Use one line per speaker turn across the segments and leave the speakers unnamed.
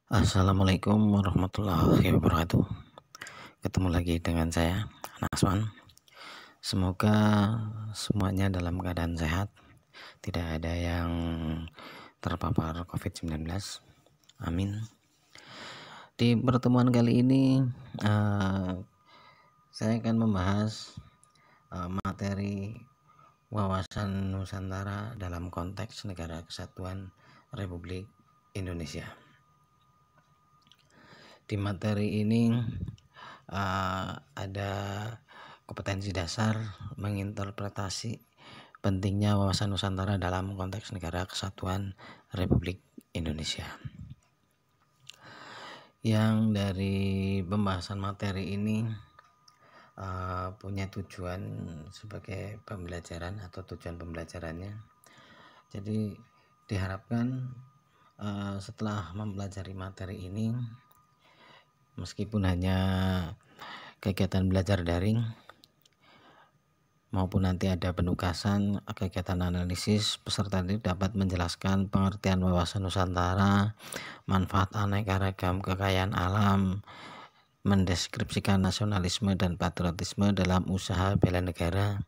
Assalamualaikum warahmatullahi wabarakatuh. Ketemu lagi dengan saya, Naswan. Semoga semuanya dalam keadaan sehat, tidak ada yang terpapar COVID-19. Amin. Di pertemuan kali ini saya akan membahas materi wawasan Nusantara dalam konteks Negara Kesatuan Republik Indonesia. Di materi ini ada kompetensi dasar menginterpretasi pentingnya wawasan Nusantara dalam konteks Negara Kesatuan Republik Indonesia. Yang dari pembahasan materi ini punya tujuan sebagai pembelajaran atau tujuan pembelajarannya. Jadi diharapkan setelah mempelajari materi ini, meskipun hanya kegiatan belajar daring maupun nanti ada penugasan kegiatan analisis, peserta ini dapat menjelaskan pengertian wawasan Nusantara, manfaat aneka ragam kekayaan alam, mendeskripsikan nasionalisme dan patriotisme dalam usaha bela negara,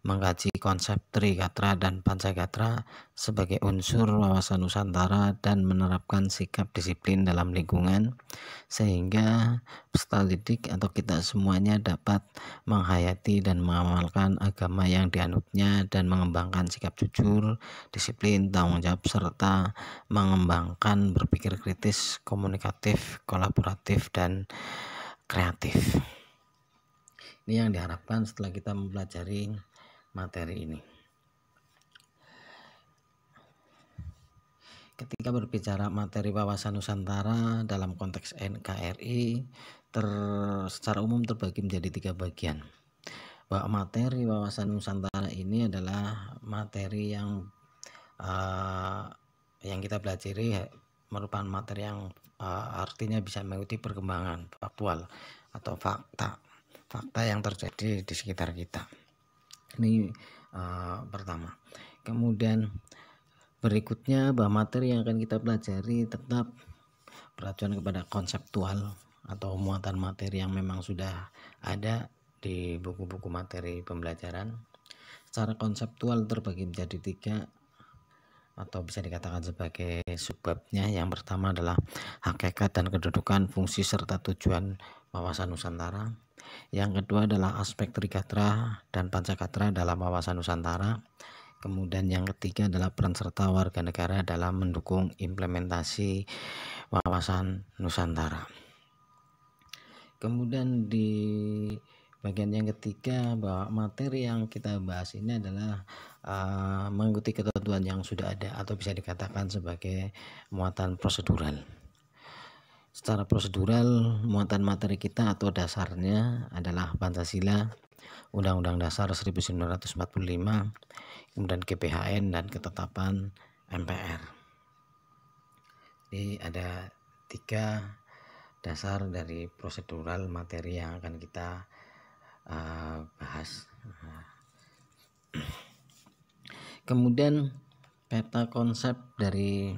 mengkaji konsep Trigatra dan Pancagatra sebagai unsur wawasan Nusantara dan menerapkan sikap disiplin dalam lingkungan, sehingga peserta didik atau kita semuanya dapat menghayati dan mengamalkan agama yang dianutnya dan mengembangkan sikap jujur, disiplin, tanggung jawab, serta mengembangkan berpikir kritis, komunikatif, kolaboratif, dan kreatif. Ini yang diharapkan setelah kita mempelajari materi ini. Ketika berbicara materi wawasan Nusantara dalam konteks NKRI, secara umum terbagi menjadi 3 bagian. Bahwa materi wawasan Nusantara ini adalah materi yang kita pelajari merupakan materi yang artinya bisa mengikuti perkembangan faktual atau fakta yang terjadi di sekitar kita. Ini pertama. Kemudian berikutnya bahwa materi yang akan kita pelajari tetap beracuan kepada konseptual atau muatan materi yang memang sudah ada di buku-buku materi pembelajaran. Secara konseptual terbagi menjadi 3 atau bisa dikatakan sebagai subbabnya. Yang pertama adalah hakikat dan kedudukan, fungsi serta tujuan wawasan Nusantara. Yang kedua adalah aspek Trigatra dan Pancagatra dalam wawasan Nusantara. Kemudian yang ketiga adalah peran serta warga negara dalam mendukung implementasi wawasan Nusantara. Kemudian di bagian yang ketiga, bahwa materi yang kita bahas ini adalah mengikuti ketentuan yang sudah ada atau bisa dikatakan sebagai muatan prosedural. Secara prosedural, muatan materi kita atau dasarnya adalah Pancasila, Undang-Undang Dasar 1945, kemudian GBHN dan ketetapan MPR. Jadi ada 3 dasar dari prosedural materi yang akan kita bahas. Kemudian peta konsep dari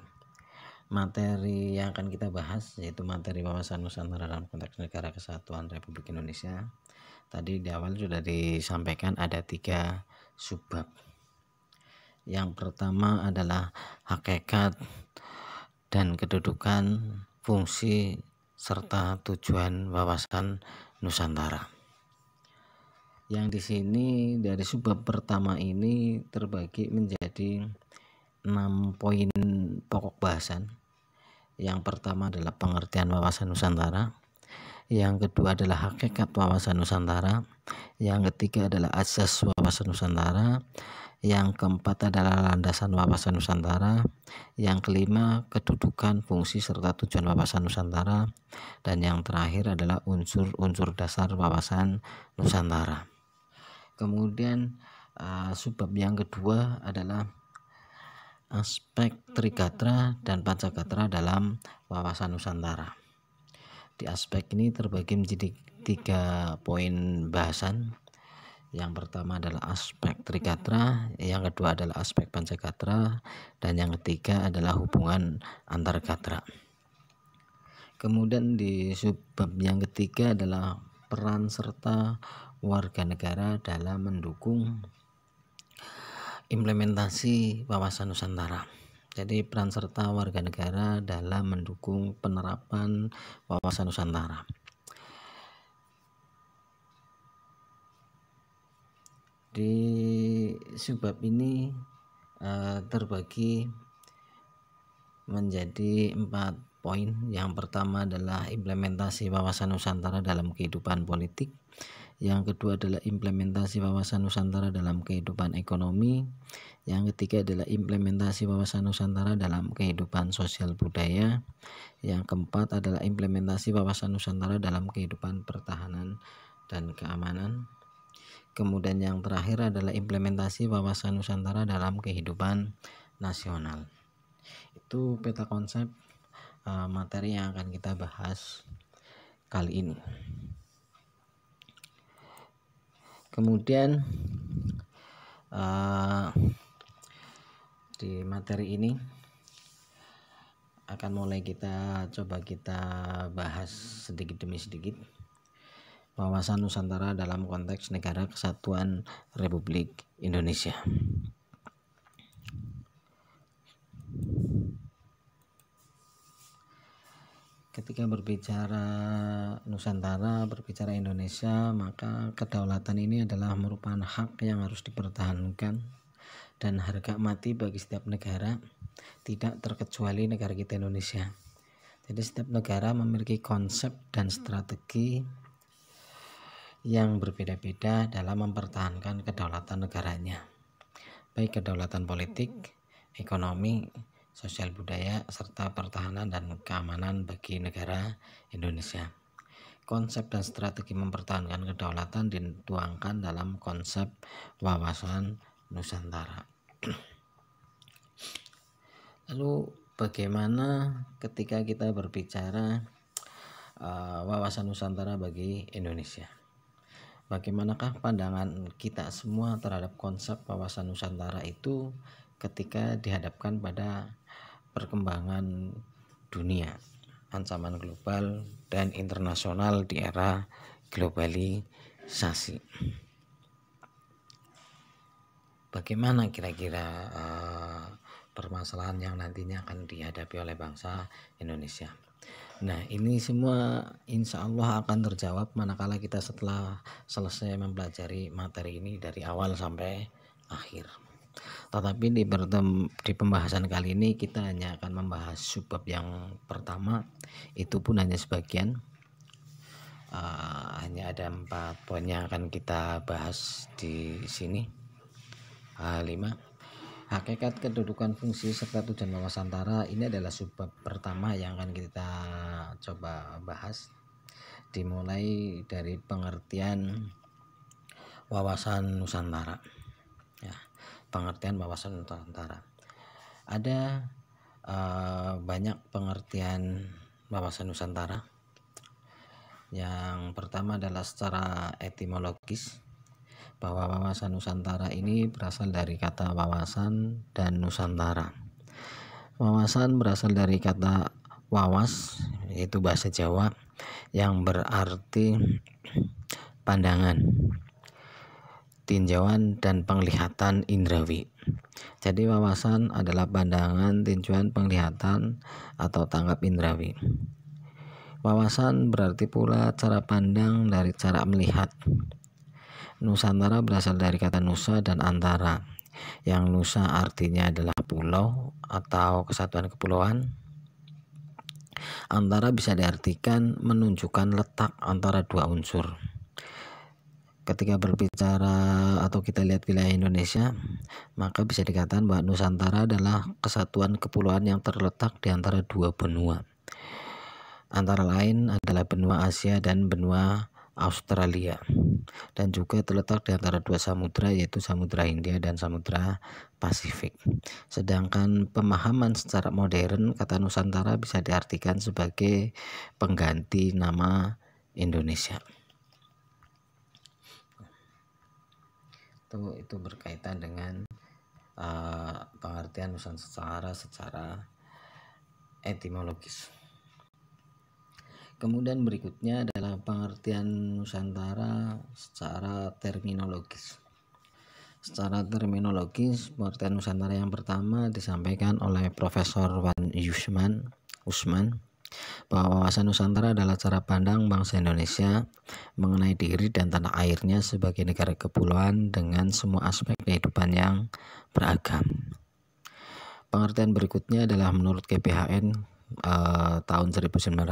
materi yang akan kita bahas, yaitu materi wawasan Nusantara dalam konteks Negara Kesatuan Republik Indonesia. Tadi di awal sudah disampaikan ada 3 subbab. Yang pertama adalah hakikat dan kedudukan, fungsi serta tujuan wawasan Nusantara. Yang di sini dari subbab pertama ini terbagi menjadi 6 poin pokok bahasan. Yang pertama adalah pengertian wawasan Nusantara. Yang kedua adalah hakikat wawasan Nusantara. Yang ketiga adalah asas wawasan Nusantara. Yang keempat adalah landasan wawasan Nusantara. Yang kelima kedudukan, fungsi serta tujuan wawasan Nusantara. Dan yang terakhir adalah unsur-unsur dasar wawasan Nusantara. Kemudian subbab yang kedua adalah aspek Trigatra dan Pancagatra dalam wawasan Nusantara. Di aspek ini terbagi menjadi 3 poin bahasan. Yang pertama adalah aspek Trigatra, yang kedua adalah aspek Pancagatra, dan yang ketiga adalah hubungan antar gatra. Kemudian di subbab yang ketiga adalah peran serta warga negara dalam mendukung implementasi wawasan Nusantara. Jadi peran serta warga negara dalam mendukung penerapan wawasan Nusantara. Di subbab ini terbagi menjadi 4 poin. Yang pertama adalah implementasi wawasan Nusantara dalam kehidupan politik. Yang kedua adalah implementasi wawasan Nusantara dalam kehidupan ekonomi. Yang ketiga adalah implementasi wawasan Nusantara dalam kehidupan sosial budaya. Yang keempat adalah implementasi wawasan Nusantara dalam kehidupan pertahanan dan keamanan. Kemudian yang terakhir adalah implementasi wawasan Nusantara dalam kehidupan nasional. Itu peta konsep materi yang akan kita bahas kali ini. Kemudian di materi ini akan mulai kita bahas sedikit demi sedikit wawasan Nusantara dalam konteks Negara Kesatuan Republik Indonesia. Ketika berbicara Nusantara, berbicara Indonesia, maka kedaulatan ini adalah merupakan hak yang harus dipertahankan dan harga mati bagi setiap negara, tidak terkecuali negara kita Indonesia. Jadi setiap negara memiliki konsep dan strategi yang berbeda-beda dalam mempertahankan kedaulatan negaranya, baik kedaulatan politik, ekonomi, sosial budaya, serta pertahanan dan keamanan bagi negara Indonesia. Konsep dan strategi mempertahankan kedaulatan dituangkan dalam konsep wawasan Nusantara. Lalu bagaimana ketika kita berbicara wawasan Nusantara bagi Indonesia? Bagaimanakah pandangan kita semua terhadap konsep wawasan Nusantara itu ketika dihadapkan pada perkembangan dunia, ancaman global dan internasional di era globalisasi? Bagaimana kira-kira permasalahan yang nantinya akan dihadapi oleh bangsa Indonesia? Nah, ini semua insya Allah akan terjawab manakala kita setelah selesai mempelajari materi ini dari awal sampai akhir. Tetapi di pembahasan kali ini kita hanya akan membahas subbab yang pertama, itu pun hanya sebagian. Hanya ada 4 poin yang akan kita bahas di sini. 5. Hakikat, kedudukan, fungsi, serta tujuan wawasan Nusantara. Ini adalah subbab pertama yang akan kita coba bahas. Dimulai dari pengertian wawasan Nusantara. Ya, pengertian wawasan Nusantara. Ada banyak pengertian wawasan Nusantara. Yang pertama adalah secara etimologis, bahwa wawasan Nusantara ini berasal dari kata wawasan dan Nusantara. Wawasan berasal dari kata wawas, yaitu bahasa Jawa, yang berarti pandangan, tinjauan, dan penglihatan indrawi. Jadi wawasan adalah pandangan, tinjauan, penglihatan, atau tangkap indrawi. Wawasan berarti pula cara pandang dari cara melihat. Nusantara berasal dari kata nusa dan antara, yang nusa artinya adalah pulau atau kesatuan kepulauan. Antara bisa diartikan menunjukkan letak antara dua unsur. Ketika berbicara atau kita lihat wilayah Indonesia, maka bisa dikatakan bahwa Nusantara adalah kesatuan kepulauan yang terletak di antara dua benua. Antara lain adalah benua Asia dan benua Australia, dan juga terletak di antara dua samudra, yaitu Samudra Hindia dan Samudra Pasifik. Sedangkan pemahaman secara modern, kata Nusantara bisa diartikan sebagai pengganti nama Indonesia. Itu berkaitan dengan pengertian Nusantara secara etimologis. Kemudian berikutnya adalah pengertian Nusantara secara terminologis. Secara terminologis, pengertian Nusantara yang pertama disampaikan oleh Profesor Wan Usman bahwa wawasan Nusantara adalah cara pandang bangsa Indonesia mengenai diri dan tanah airnya sebagai negara kepulauan dengan semua aspek kehidupan yang beragam. Pengertian berikutnya adalah menurut GPHN tahun 1998.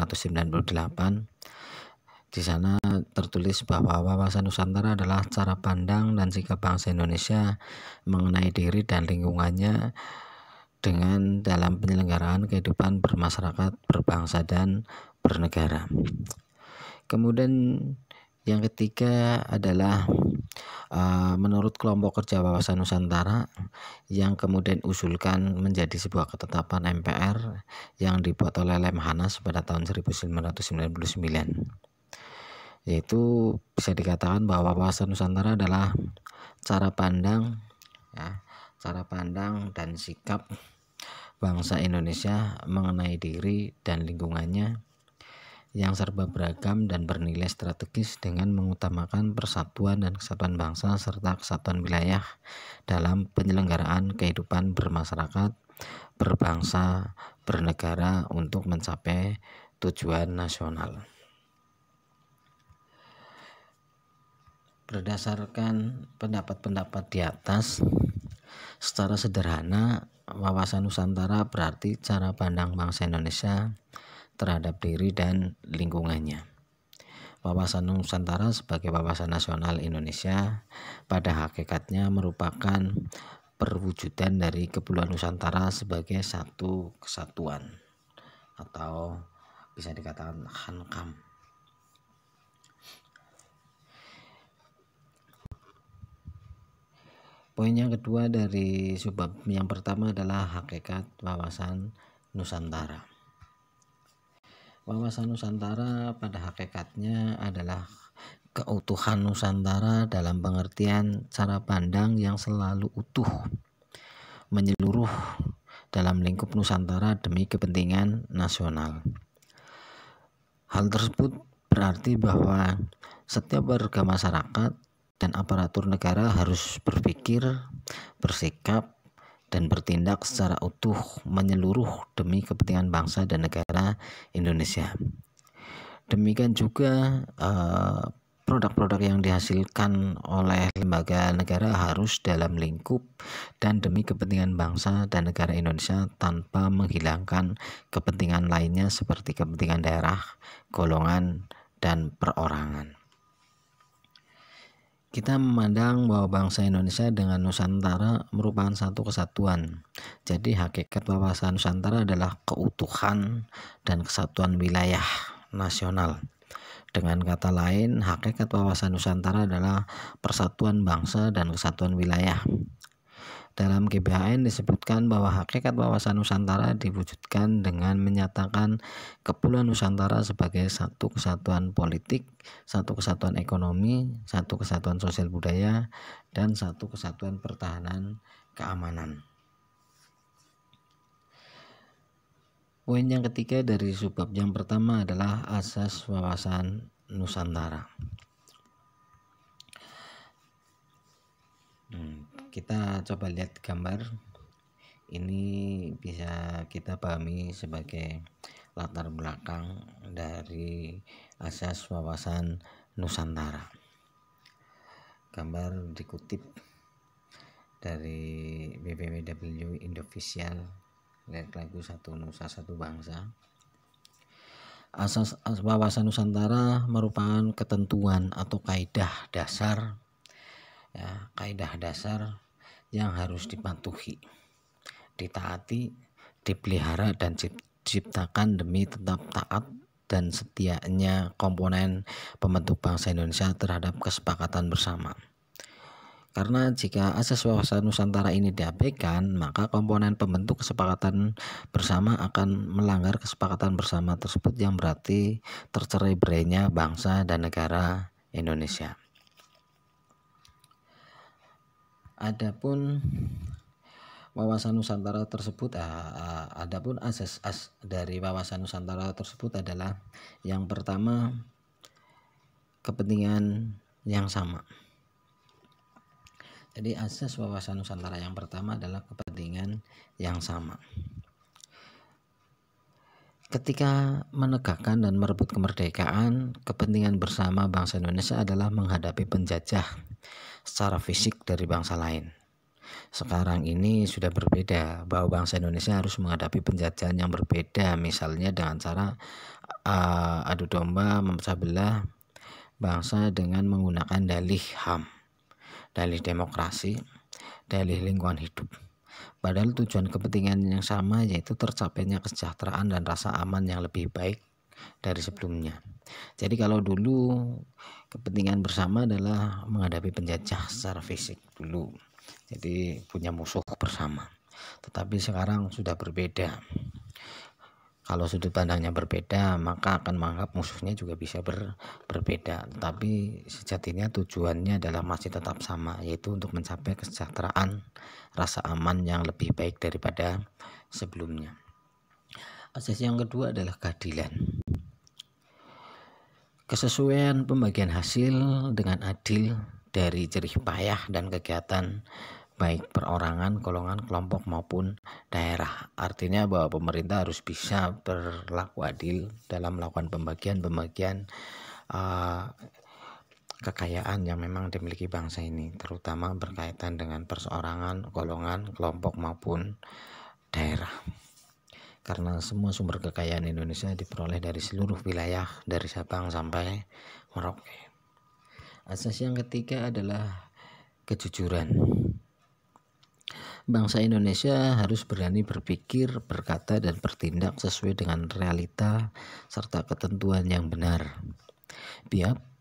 Di sana tertulis bahwa wawasan Nusantara adalah cara pandang dan sikap bangsa Indonesia mengenai diri dan lingkungannya dengan dalam penyelenggaraan kehidupan bermasyarakat, berbangsa, dan bernegara. Kemudian yang ketiga adalah menurut kelompok kerja wawasan Nusantara yang kemudian usulkan menjadi sebuah ketetapan MPR yang dibuat oleh Lemhanas pada tahun 1999, yaitu bisa dikatakan bahwa wawasan Nusantara adalah cara pandang dan sikap bangsa Indonesia mengenai diri dan lingkungannya yang serba beragam dan bernilai strategis dengan mengutamakan persatuan dan kesatuan bangsa serta kesatuan wilayah dalam penyelenggaraan kehidupan bermasyarakat, berbangsa, bernegara untuk mencapai tujuan nasional. Berdasarkan pendapat-pendapat di atas, secara sederhana, wawasan Nusantara berarti cara pandang bangsa Indonesia terhadap diri dan lingkungannya. Wawasan Nusantara sebagai wawasan nasional Indonesia pada hakikatnya merupakan perwujudan dari Kepulauan Nusantara sebagai satu kesatuan atau bisa dikatakan hankam. Poin yang kedua dari subbab yang pertama adalah hakikat wawasan Nusantara. Wawasan Nusantara pada hakikatnya adalah keutuhan Nusantara dalam pengertian cara pandang yang selalu utuh, menyeluruh dalam lingkup Nusantara demi kepentingan nasional. Hal tersebut berarti bahwa setiap warga masyarakat dan aparatur negara harus berpikir, bersikap, dan bertindak secara utuh menyeluruh demi kepentingan bangsa dan negara Indonesia. Demikian juga produk-produk yang dihasilkan oleh lembaga negara harus dalam lingkup dan demi kepentingan bangsa dan negara Indonesia tanpa menghilangkan kepentingan lainnya seperti kepentingan daerah, golongan, dan perorangan. Kita memandang bahwa bangsa Indonesia dengan Nusantara merupakan satu kesatuan. Jadi hakikat wawasan Nusantara adalah keutuhan dan kesatuan wilayah nasional. Dengan kata lain, hakikat wawasan Nusantara adalah persatuan bangsa dan kesatuan wilayah. Dalam GBHN disebutkan bahwa hakikat wawasan Nusantara diwujudkan dengan menyatakan Kepulauan Nusantara sebagai satu kesatuan politik, satu kesatuan ekonomi, satu kesatuan sosial budaya, dan satu kesatuan pertahanan keamanan. Poin yang ketiga dari subbab yang pertama adalah asas wawasan Nusantara. Kita coba lihat gambar ini, bisa kita pahami sebagai latar belakang dari asas wawasan Nusantara. Gambar dikutip dari www Indofficial, lihat lagu Satu Nusa Satu Bangsa. Asas wawasan Nusantara merupakan ketentuan atau kaidah dasar yang harus dipatuhi, ditaati, dipelihara, dan diciptakan demi tetap taat dan setianya komponen pembentuk bangsa Indonesia terhadap kesepakatan bersama. Karena jika asas wawasan Nusantara ini diabaikan, maka komponen pembentuk kesepakatan bersama akan melanggar kesepakatan bersama tersebut, yang berarti tercerai berainya bangsa dan negara Indonesia. Adapun wawasan Nusantara tersebut, adapun asas dari wawasan Nusantara tersebut adalah yang pertama, kepentingan yang sama. Jadi asas wawasan Nusantara yang pertama adalah kepentingan yang sama. Ketika menegakkan dan merebut kemerdekaan, kepentingan bersama bangsa Indonesia adalah menghadapi penjajah secara fisik dari bangsa lain. Sekarang ini sudah berbeda, bahwa bangsa Indonesia harus menghadapi penjajahan yang berbeda, misalnya dengan cara adu domba, memecah belah bangsa dengan menggunakan dalih HAM, dalih demokrasi, dalih lingkungan hidup. Padahal tujuan kepentingan yang sama, yaitu tercapainya kesejahteraan dan rasa aman yang lebih baik dari sebelumnya. Jadi kalau dulu kepentingan bersama adalah menghadapi penjajah secara fisik dulu, jadi punya musuh bersama. Tetapi sekarang sudah berbeda. Kalau sudut pandangnya berbeda, maka akan menganggap musuhnya juga bisa berbeda. Tetapi sejatinya tujuannya adalah masih tetap sama, yaitu untuk mencapai kesejahteraan, rasa aman yang lebih baik daripada sebelumnya. Asas yang kedua adalah keadilan. Kesesuaian pembagian hasil dengan adil dari jerih payah dan kegiatan baik perorangan, golongan, kelompok maupun daerah. Artinya bahwa pemerintah harus bisa berlaku adil dalam melakukan pembagian kekayaan yang memang dimiliki bangsa ini, terutama berkaitan dengan perseorangan, golongan, kelompok maupun daerah. Karena semua sumber kekayaan Indonesia diperoleh dari seluruh wilayah, dari Sabang sampai Merauke. Asas yang ketiga adalah kejujuran. Bangsa Indonesia harus berani berpikir, berkata, dan bertindak sesuai dengan realita serta ketentuan yang benar.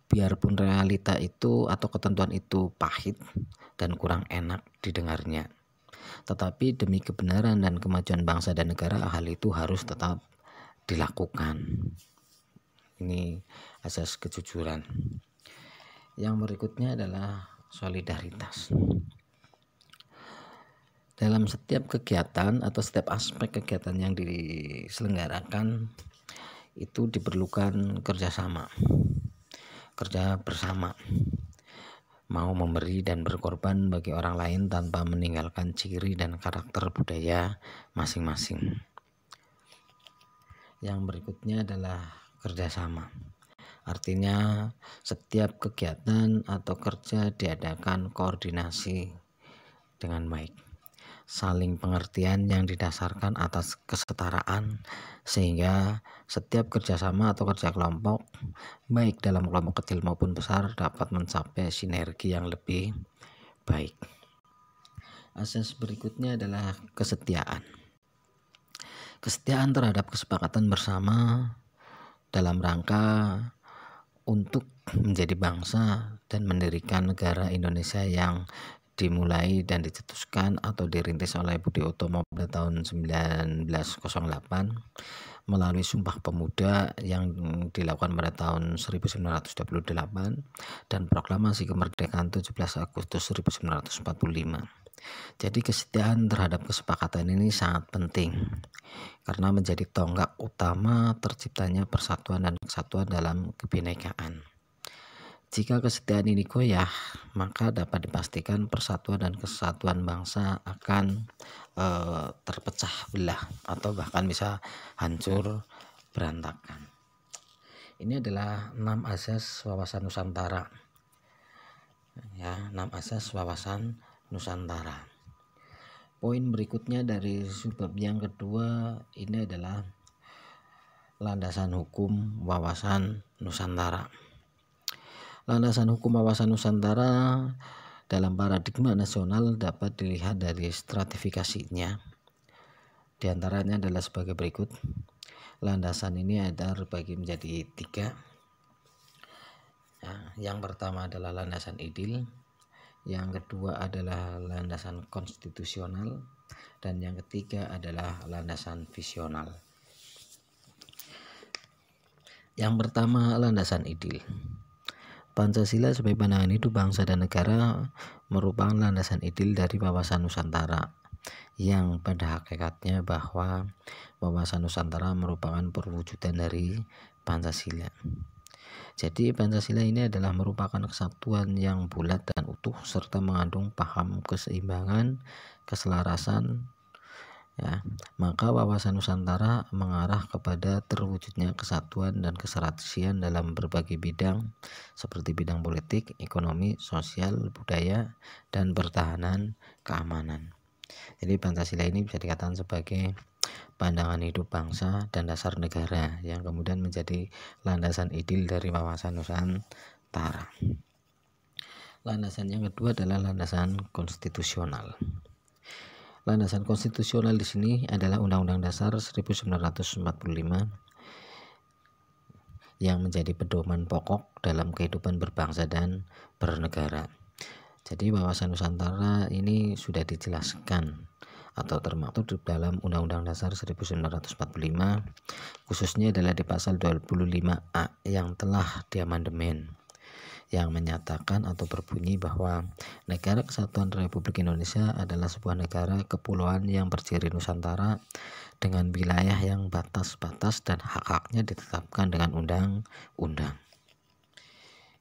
Biarpun realita itu atau ketentuan itu pahit dan kurang enak didengarnya, tetapi demi kebenaran dan kemajuan bangsa dan negara, hal itu harus tetap dilakukan. Ini asas kejujuran. Yang berikutnya adalah solidaritas. Dalam setiap kegiatan atau setiap aspek kegiatan yang diselenggarakan itu diperlukan kerjasama, kerja bersama, mau memberi dan berkorban bagi orang lain tanpa meninggalkan ciri dan karakter budaya masing-masing. Yang berikutnya adalah kerjasama. Artinya setiap kegiatan atau kerja diadakan koordinasi dengan baik, saling pengertian yang didasarkan atas kesetaraan, sehingga setiap kerjasama atau kerja kelompok, baik dalam kelompok kecil maupun besar, dapat mencapai sinergi yang lebih baik. Asas berikutnya adalah kesetiaan. Kesetiaan terhadap kesepakatan bersama dalam rangka untuk menjadi bangsa dan mendirikan negara Indonesia yang dimulai dan dicetuskan atau dirintis oleh Budi Utomo pada tahun 1908 melalui Sumpah Pemuda yang dilakukan pada tahun 1928 dan Proklamasi Kemerdekaan 17 Agustus 1945. Jadi kesetiaan terhadap kesepakatan ini sangat penting karena menjadi tonggak utama terciptanya persatuan dan kesatuan dalam kebinekaan. Jika kesetiaan ini goyah, maka dapat dipastikan persatuan dan kesatuan bangsa akan terpecah belah atau bahkan bisa hancur berantakan. Ini adalah 6 asas wawasan Nusantara. Ya, 6 asas wawasan Nusantara. Poin berikutnya dari subbab yang kedua ini adalah landasan hukum wawasan Nusantara. Landasan hukum wawasan Nusantara dalam paradigma nasional dapat dilihat dari stratifikasinya. Di antaranya adalah sebagai berikut. Landasan ini ada terbagi menjadi 3. Yang pertama adalah landasan idil, yang kedua adalah landasan konstitusional, dan yang ketiga adalah landasan visional. Yang pertama, landasan idil. Pancasila sebagai pandangan hidup bangsa dan negara merupakan landasan idil dari wawasan Nusantara yang pada hakikatnya bahwa wawasan Nusantara merupakan perwujudan dari Pancasila. Jadi Pancasila ini adalah merupakan kesatuan yang bulat dan utuh serta mengandung paham keseimbangan, keselarasan, ya, maka wawasan Nusantara mengarah kepada terwujudnya kesatuan dan keserasian dalam berbagai bidang seperti bidang politik, ekonomi, sosial, budaya, dan pertahanan keamanan. Jadi Pancasila ini bisa dikatakan sebagai pandangan hidup bangsa dan dasar negara yang kemudian menjadi landasan idil dari wawasan Nusantara. Landasan yang kedua adalah landasan konstitusional. Landasan konstitusional di sini adalah Undang-Undang Dasar 1945 yang menjadi pedoman pokok dalam kehidupan berbangsa dan bernegara. Jadi wawasan Nusantara ini sudah dijelaskan atau termaktub di dalam Undang-Undang Dasar 1945, khususnya adalah di pasal 25A yang telah diamandemen, yang menyatakan atau berbunyi bahwa Negara Kesatuan Republik Indonesia adalah sebuah negara kepulauan yang berdiri Nusantara dengan wilayah yang batas-batas dan hak-haknya ditetapkan dengan undang-undang.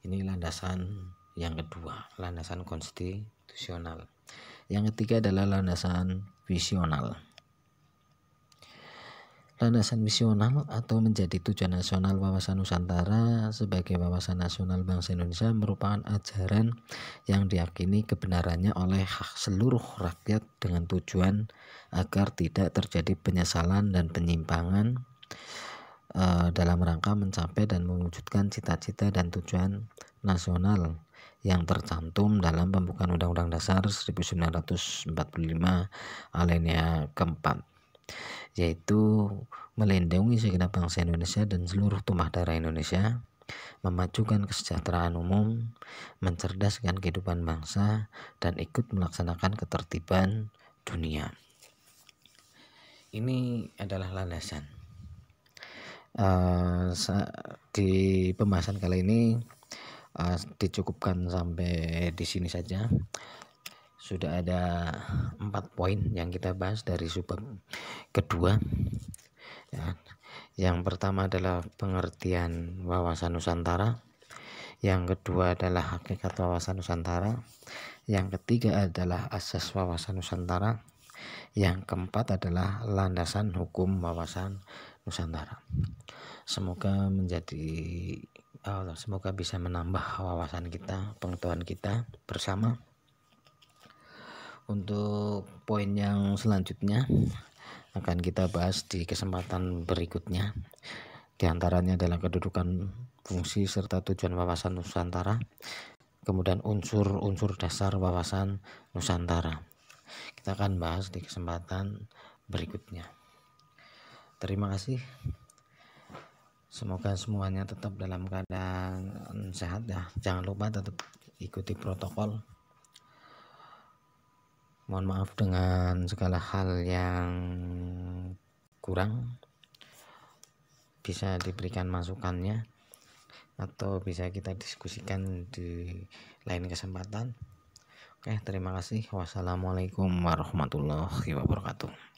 Ini landasan yang kedua, landasan konstitusional. Yang ketiga adalah landasan visional. Landasan visional atau menjadi tujuan nasional wawasan Nusantara sebagai wawasan nasional bangsa Indonesia merupakan ajaran yang diyakini kebenarannya oleh seluruh rakyat dengan tujuan agar tidak terjadi penyesalan dan penyimpangan dalam rangka mencapai dan mewujudkan cita-cita dan tujuan nasional yang tercantum dalam pembukaan Undang-Undang Dasar 1945 alinea keempat, yaitu melindungi segenap bangsa Indonesia dan seluruh tumpah darah Indonesia, memajukan kesejahteraan umum, mencerdaskan kehidupan bangsa, dan ikut melaksanakan ketertiban dunia. Ini adalah landasan. Di pembahasan kali ini dicukupkan sampai di sini saja. Sudah ada 4 poin yang kita bahas dari subbab kedua. Ya. Yang pertama adalah pengertian wawasan Nusantara. Yang kedua adalah hakikat wawasan Nusantara. Yang ketiga adalah asas wawasan Nusantara. Yang keempat adalah landasan hukum wawasan Nusantara. Semoga bisa menambah wawasan kita, pengetahuan kita bersama. Untuk poin yang selanjutnya akan kita bahas di kesempatan berikutnya. Di antaranya adalah kedudukan, fungsi, serta tujuan wawasan Nusantara. Kemudian unsur-unsur dasar wawasan Nusantara. Kita akan bahas di kesempatan berikutnya. Terima kasih. Semoga semuanya tetap dalam keadaan sehat ya. Jangan lupa tetap ikuti protokol. Mohon maaf dengan segala hal yang kurang. Bisa diberikan masukannya atau bisa kita diskusikan di lain kesempatan. Oke, terima kasih. Wassalamualaikum warahmatullahi wabarakatuh.